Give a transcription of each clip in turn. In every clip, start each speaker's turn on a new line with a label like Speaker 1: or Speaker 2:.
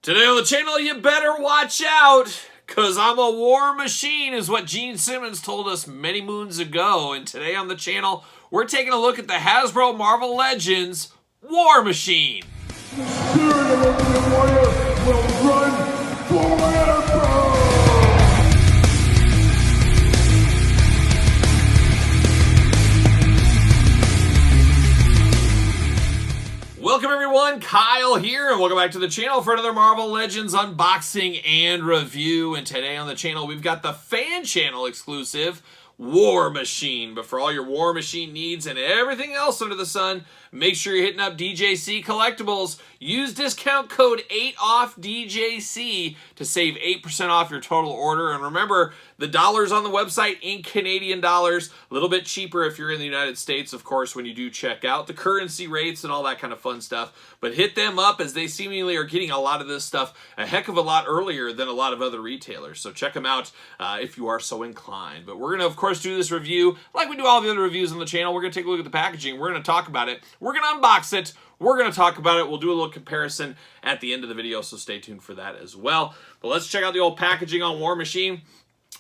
Speaker 1: Today on the channel, you better watch out, because I'm a war machine, is what Gene Simmons told us many moons ago. And today on the channel, we're taking a look at the Hasbro Marvel Legends War Machine.
Speaker 2: The spirit of Ultimate Warrior will run forever!
Speaker 1: Welcome everyone, Kyle here, and welcome back to the channel for another Marvel Legends unboxing and review. And today on the channel, we've got the fan channel exclusive War Machine. But for all your War Machine needs and everything else under the sun, make sure you're hitting up DJC Collectibles. Use discount code 8OFFDJC to save 8% off your total order. And remember, the dollars on the website in Canadian dollars, a little bit cheaper if you're in the United States, of course, when you do check out. The currency rates and all that kind of fun stuff. But hit them up, as they seemingly are getting a lot of this stuff a heck of a lot earlier than a lot of other retailers. So check them out if you are so inclined. But we're going to, of course, do this review like we do all the other reviews on the channel. We're going to take a look at the packaging. We're going to talk about it. We're going to unbox it. We're going to talk about it. We'll do a little comparison at the end of the video, so stay tuned for that as well. But let's check out the old packaging on War Machine.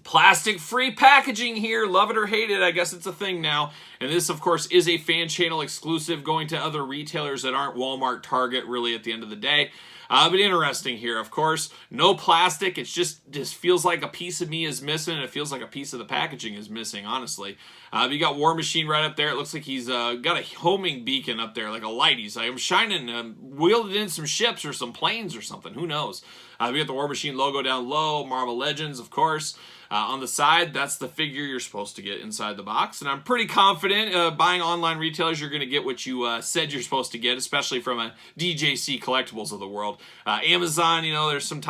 Speaker 1: Plastic-free packaging here. Love it or hate it, I guess it's a thing now. And this, of course, is a fan channel exclusive going to other retailers that aren't Walmart, Target, really, at the end of the day. But interesting here, of course. No plastic. It's just feels like a piece of me is missing, and it feels like a piece of the packaging is missing, honestly. But you got War Machine right up there. It looks like he's got a homing beacon up there, like a light. He's like, I'm shining, wielded in some ships or some planes or something. Who knows? We got the War Machine logo down low. Marvel Legends, of course. On the side, that's the figure you're supposed to get inside the box. And I'm pretty confident buying online retailers, you're going to get what you said you're supposed to get, especially from a DJC Collectibles of the world. Amazon, you know, there's some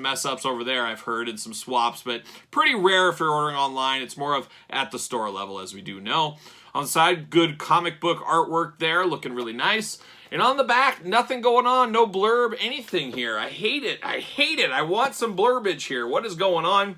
Speaker 1: mess ups over there, I've heard, and some swaps, but pretty rare if you're ordering online. It's more of at the store level, as we do know. On the side, good comic book artwork there, looking really nice. And on the back, nothing going on, no blurb, anything here. I hate it. I hate it. I want some blurbage here. What is going on?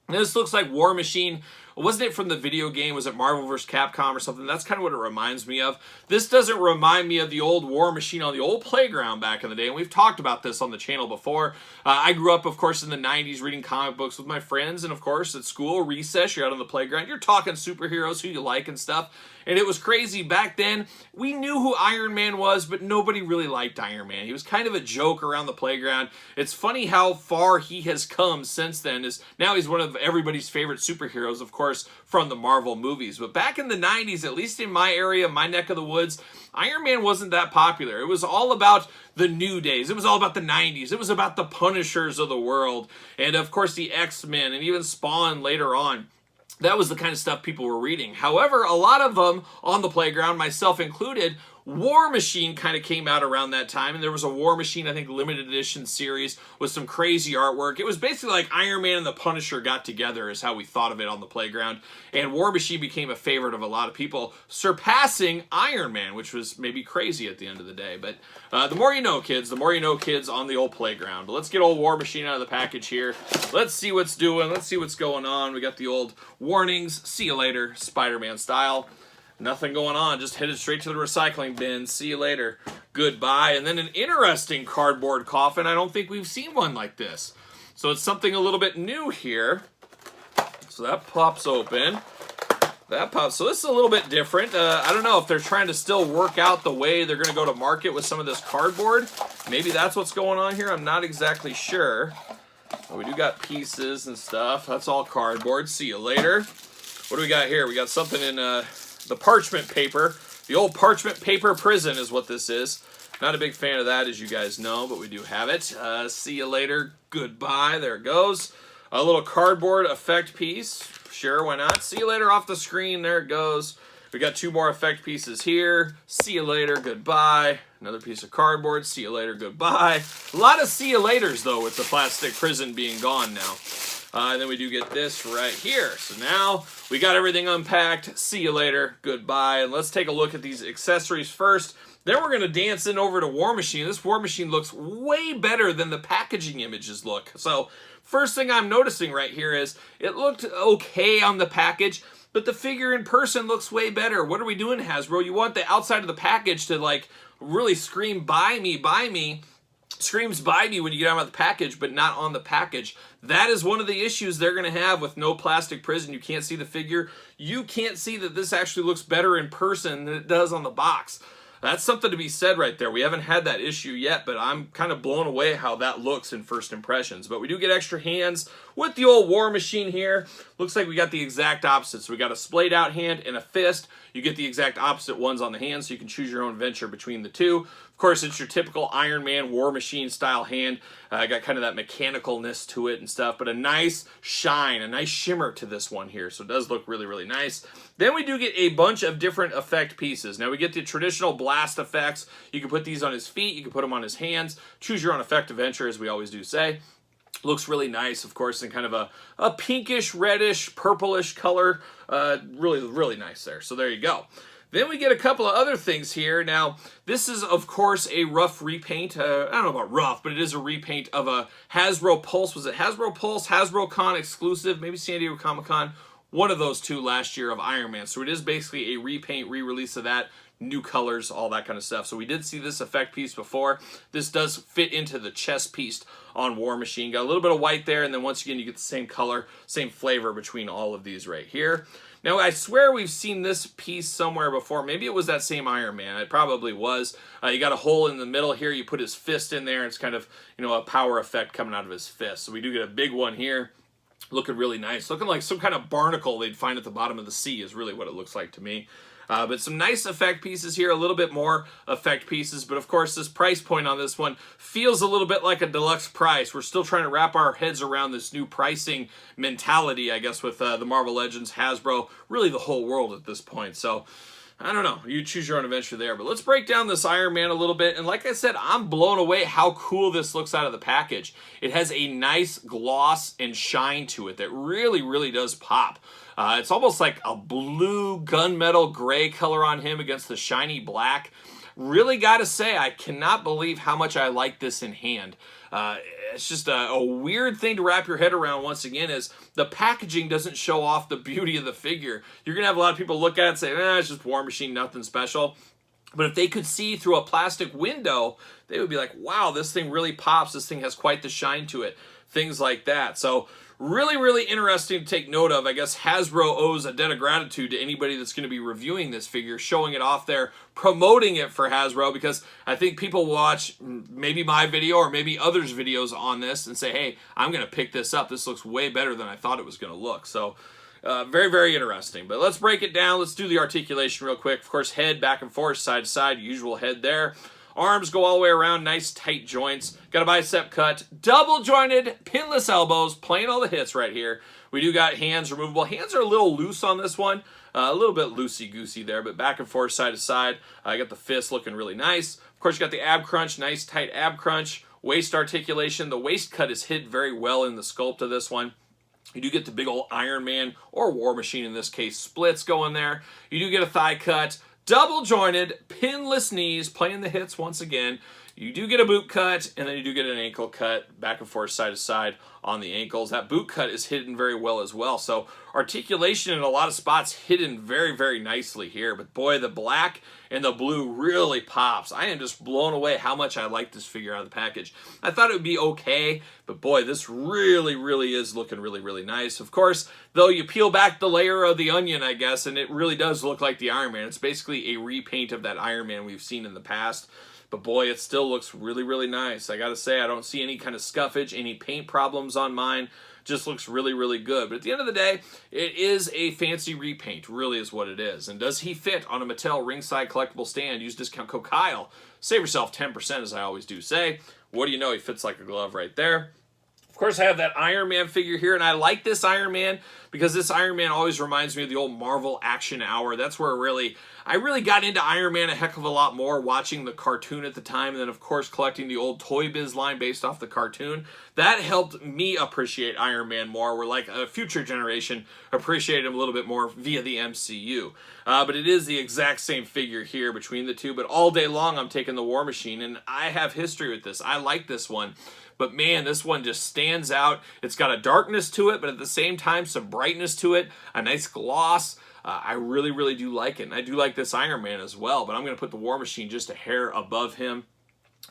Speaker 1: This looks like War Machine. Wasn't it from the video game? Was it Marvel vs. Capcom or something? That's kind of what it reminds me of. This doesn't remind me of the old War Machine on the old playground back in the day, and we've talked about this on the channel before. I grew up, of course, in the 90s reading comic books with my friends, and of course, at school, recess, you're out on the playground, you're talking superheroes, who you like and stuff. And it was crazy. Back then, we knew who Iron Man was, but nobody really liked Iron Man. He was kind of a joke around the playground. It's funny how far he has come since then. Now he's one of everybody's favorite superheroes, of course, from the Marvel movies. But back in the 90s, at least in my area, my neck of the woods, Iron Man wasn't that popular. It was all about the New Days. It was all about the 90s. It was about the Punishers of the world. And, of course, the X-Men and even Spawn later on. That was the kind of stuff people were reading. However, a lot of them on the playground, myself included, War Machine kind of came out around that time, and there was a War Machine, I think, limited edition series with some crazy artwork. It was basically like Iron Man and the Punisher got together is how we thought of it on the playground, and War Machine became a favorite of a lot of people, surpassing Iron Man, which was maybe crazy at the end of the day. But the more you know, kids, the more you know, kids, on the old playground. But let's get old War Machine out of the package here. Let's see what's doing. Let's see what's going on. We got the old warnings, see you later, Spider-Man style. Nothing going on, just headed straight to the recycling bin. See you later. Goodbye. And then an interesting cardboard coffin. I don't think we've seen one like this. So it's something a little bit new here. So that pops open. That pops. So this is a little bit different. I don't know if they're trying to still work out the way they're going to go to market with some of this cardboard. Maybe that's what's going on here. I'm not exactly sure. But we do got pieces and stuff. That's all cardboard. See you later. What do we got here? We got something in... the parchment paper. The old parchment paper prison is what this is. Not a big fan of that, as you guys know, but we do have it. See you later. Goodbye. There it goes. A little cardboard effect piece. Sure, why not? See you later off the screen. There it goes. We got two more effect pieces here. See you later. Goodbye. Another piece of cardboard. See you later. Goodbye. A lot of see you laters, though, with the plastic prison being gone now. And then we do get this right here. So now we got everything unpacked. See you later. Goodbye. And let's take a look at these accessories first. Then we're going to dance in over to War Machine. This War Machine looks way better than the packaging images look. So first thing I'm noticing right here is it looked okay on the package, but the figure in person looks way better. What are we doing, Hasbro? You want the outside of the package to like really scream, buy me, buy me. screams by me when you get out of the package, but not on the package. That is one of the issues they're going to have with no plastic prison. You can't see the figure. You can't see that this actually looks better in person than it does on the box. That's something to be said right there. We haven't had that issue yet, but I'm kind of blown away how that looks in first impressions. But we do get extra hands with the old War Machine here. Looks like we got the exact opposite. So we got a splayed out hand and a fist. You get the exact opposite ones on the hand, so you can choose your own adventure between the two. Of course, it's your typical Iron Man War Machine style hand. Got kind of that mechanicalness to it and stuff, but a nice shine, a nice shimmer to this one here. So it does look really, really nice. Then we do get a bunch of different effect pieces. Now we get the traditional blast effects. You can put these on his feet. You can put them on his hands. Choose your own effect adventure, as we always do say. Looks really nice, of course, in kind of a pinkish, reddish, purplish color. Really, really nice there. So there you go. Then we get a couple of other things here. Now, this is, of course, a rough repaint. I don't know about rough, but it is a repaint of a Hasbro Pulse. Was it Hasbro Pulse, Hasbro Con exclusive, maybe San Diego Comic-Con? One of those two last year of Iron Man. So it is basically a repaint, re-release of that. New colors, all that kind of stuff. So we did see this effect piece before. This does fit into the chest piece on War Machine. Got a little bit of white there, and then once again, you get the same color, same flavor between all of these right here. Now, I swear we've seen this piece somewhere before. Maybe it was that same Iron Man. It probably was. You got a hole in the middle here. You put his fist in there. It's kind of, you know, a power effect coming out of his fist. So we do get a big one here. Looking really nice. Looking like some kind of barnacle they'd find at the bottom of the sea is really what it looks like to me. But some nice effect pieces here, a little bit more effect pieces. But of course, this price point on this one feels a little bit like a deluxe price. We're still trying to wrap our heads around this new pricing mentality, I guess, with the Marvel Legends, Hasbro, really the whole world at this point. So, I don't know. You choose your own adventure there. But let's break down this Iron Man a little bit. And like I said, I'm blown away how cool this looks out of the package. It has a nice gloss and shine to it that really, really does pop. It's almost like a blue gunmetal gray color on him against the shiny black. Really got to say, I cannot believe how much I like this in hand. It's just a weird thing to wrap your head around once again, is the packaging doesn't show off the beauty of the figure. You're going to have a lot of people look at it and say, it's just War Machine, nothing special. But if they could see through a plastic window, they would be like, wow, this thing really pops. This thing has quite the shine to it. Things like that. So really, really interesting to take note of. I guess Hasbro owes a debt of gratitude to anybody that's going to be reviewing this figure, showing it off there, promoting it for Hasbro, because I think people watch maybe my video or maybe others' videos on this and say, hey, I'm going to pick this up. This looks way better than I thought it was going to look. So very, very interesting. But let's break it down. Let's do the articulation real quick. Of course, head back and forth, side to side, usual head there. Arms go all the way around, nice tight joints. Got a bicep cut, double jointed, pinless elbows, playing all the hits right here. We do got hands removable. Hands are a little loose on this one, a little bit loosey-goosey there, but back and forth, side to side. I got the fist looking really nice. Of course, you got the ab crunch, nice tight ab crunch. Waist articulation. The waist cut is hid very well in the sculpt of this one. You do get the big old Iron Man, or War Machine in this case, splits going there. You do get a thigh cut. Double jointed, pinless knees, playing the hits once again. You do get a boot cut, and then you do get an ankle cut, back and forth, side to side on the ankles. That boot cut is hidden very well as well. So articulation in a lot of spots hidden very, very nicely here. But boy, the black and the blue really pops. I am just blown away how much I like this figure out of the package. I thought it would be okay, but boy, this really, really is looking really, really nice. Of course, though, you peel back the layer of the onion, I guess, and it really does look like the Iron Man. It's basically a repaint of that Iron Man we've seen in the past. But boy, it still looks really, really nice. I gotta say, I don't see any kind of scuffage, any paint problems on mine. Just looks really, really good. But at the end of the day, it is a fancy repaint, really is what it is. And does he fit on a Mattel ringside collectible stand? Use discount code Kyle. Save yourself 10%, as I always do say. What do you know? He fits like a glove right there. Of course, I have that Iron Man figure here, and I like this Iron Man because this Iron Man always reminds me of the old Marvel Action Hour. That's where I really got into Iron Man a heck of a lot more, watching the cartoon at the time, and then, of course, collecting the old Toy Biz line based off the cartoon. That helped me appreciate Iron Man more, where, like, a future generation appreciated him a little bit more via the MCU. But it is the exact same figure here between the two, but all day long I'm taking the War Machine, and I have history with this. I like this one. But man, this one just stands out. It's got a darkness to it, but at the same time, some brightness to it, a nice gloss. I really, really do like it. And I do like this Iron Man as well, but I'm going to put the War Machine just a hair above him.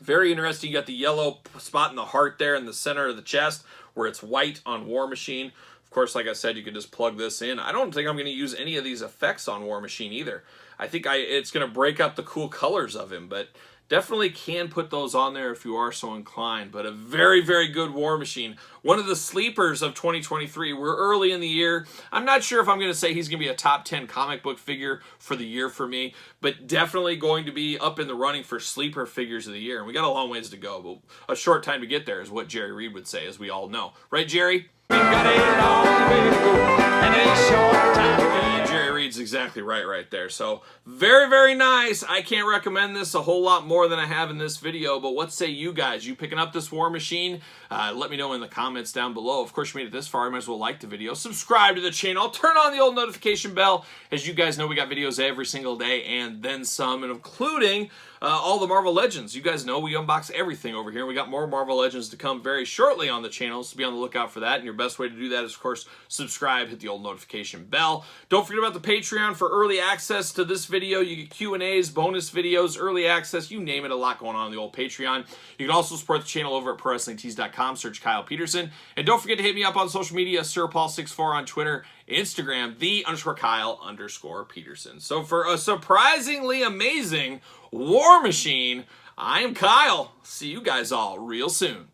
Speaker 1: Very interesting. You got the yellow spot in the heart there in the center of the chest where it's white on War Machine. Of course, like I said, you can just plug this in. I don't think I'm going to use any of these effects on War Machine either. I think it's going to break up the cool colors of him, but definitely can put those on there if you are so inclined. But a very, very good War Machine. One of the sleepers of 2023. We're early in the year. I'm not sure if I'm going to say he's going to be a top 10 comic book figure for the year for me, but definitely going to be up in the running for sleeper figures of the year. And we got a long ways to go, but a short time to get there is what Jerry Reed would say, as we all know. Right, Jerry?
Speaker 3: We've got a long way to go and a short time to get.
Speaker 1: Jerry Reed's exactly right there. So very, very nice. I can't recommend this a whole lot more than I have in this video, but what say you guys? You picking up this War Machine? Let me know in the comments down below. Of course, you made it this far, you might as well like the video, subscribe to the channel, turn on the old notification bell. As you guys know, we got videos every single day and then some, and including all the Marvel Legends. You guys know we unbox everything over here. We got more Marvel Legends to come very shortly on the channel, so be on the lookout for that. And your best way to do that is, of course, subscribe, hit the old notification bell. Don't forget about the Patreon for early access to this video. You get Q&As, bonus videos, early access, you name it, a lot going on in the old Patreon. You can also support the channel over at ProWrestlingTees.com. Search Kyle Peterson. And don't forget to hit me up on social media, SirPaul64 on Twitter, Instagram, _Kyle_Peterson. So for a surprisingly amazing War Machine, I am Kyle. See you guys all real soon.